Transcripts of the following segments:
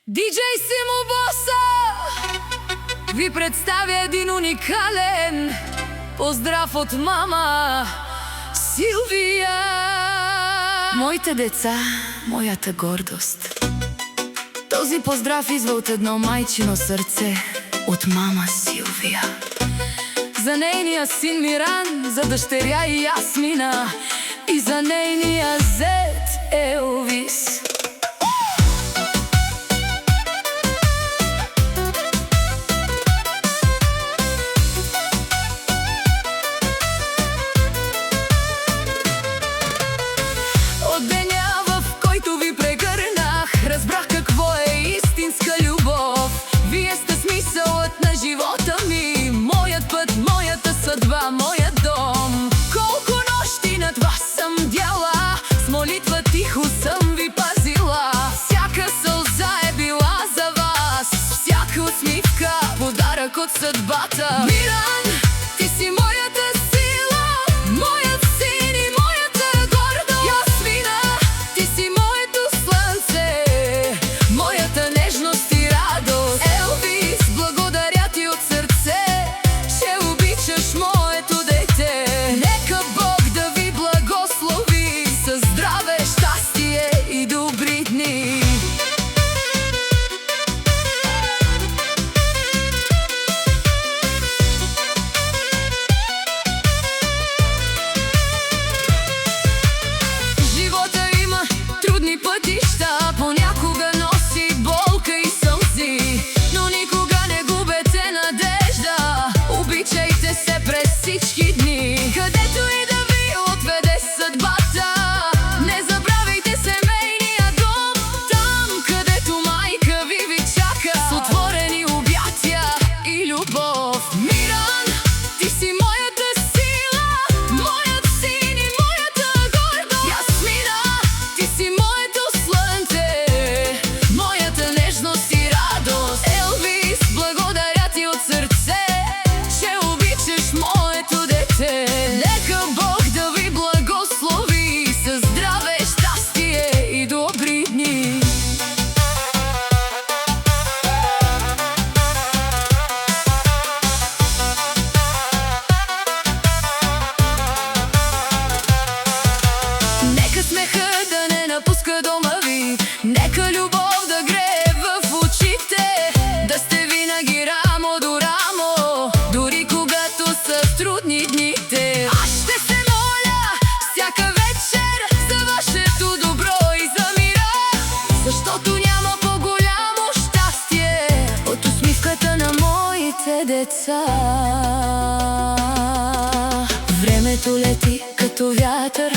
Диджей Симо Боса ви представя един уникален поздрав от мама Силвия. Моите деца, моята гордост. Този поздрав идва от едно майчино сърце, от мама Силвия. За нейния син Миран, за дъщеря Ясмина и за нейния зет Елвис. От деня, в който ви прегърнах, разбрах какво е истинска любов. Вие сте смисълът на живота ми, моят път, моята съдба, моят дом. Колко нощи над вас съм бдяла, с молитва тихо съм ви пазила. Всяка сълза е била за вас, всяка усмивка подарък от съдбата. Миран, ти си моята сила, моят син и моята гордост. Ясмина, ти си моето слънце, моята нежност и радост. Елвис, благодаря ти от сърце, че обичаш моето дете. Нека Бог да ви благослови със здраве, щастие и добри дни. Живота има трудни пътища, понякога носи болка и сълзи, но никога не губете надежда. Обичайте се през всички дни, където и да ви отведе съдбата. Не забравяйте семейния дом, там където майка ви чака, с отворени обятия и любов. Миран, ти си моята сила, моят син и моята гордост. Ясмина, ти си моето слънце, моята нежност и радост. Елвис, благодаря ти от сърце, че обичаш моето дете. Нека Бог да ви благослови със здраве, щастие и добри дни. Нека смеха да не напуска дома ви, нека любов да грее в очите, да сте винаги рамо до рамо, дори когато са трудни дните. Аз ще се моля всяка вечер за вашето добро и за мира, защото няма по-голямо щастие от усмивката на моите деца. Времето лети като вятър,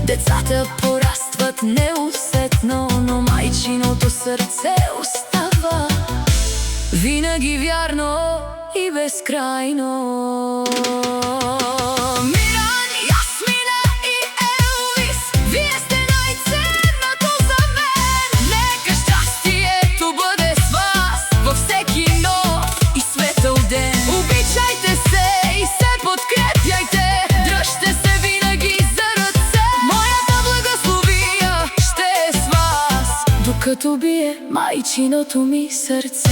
децата порастват неусетно, но майчиното сърце остава винаги вярно и безкрайно. Миран, Ясмина и Елвис, вие сте най-ценното за мен. Нека щастието бъде с вас във всеки нов и светъл ден. Обичайте се и се подкрепяйте, дръжте се винаги за ръце. Моята благословия ще е с вас, докато бие майчиното ми сърце.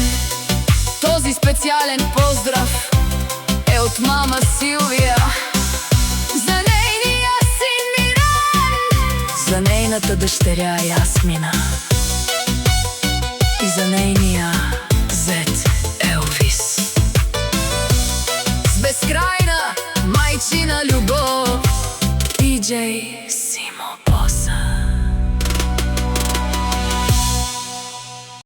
Този специален поздрав е от мама Силвия за нейния син Миран, за нейната дъщеря Ясмина и за нейния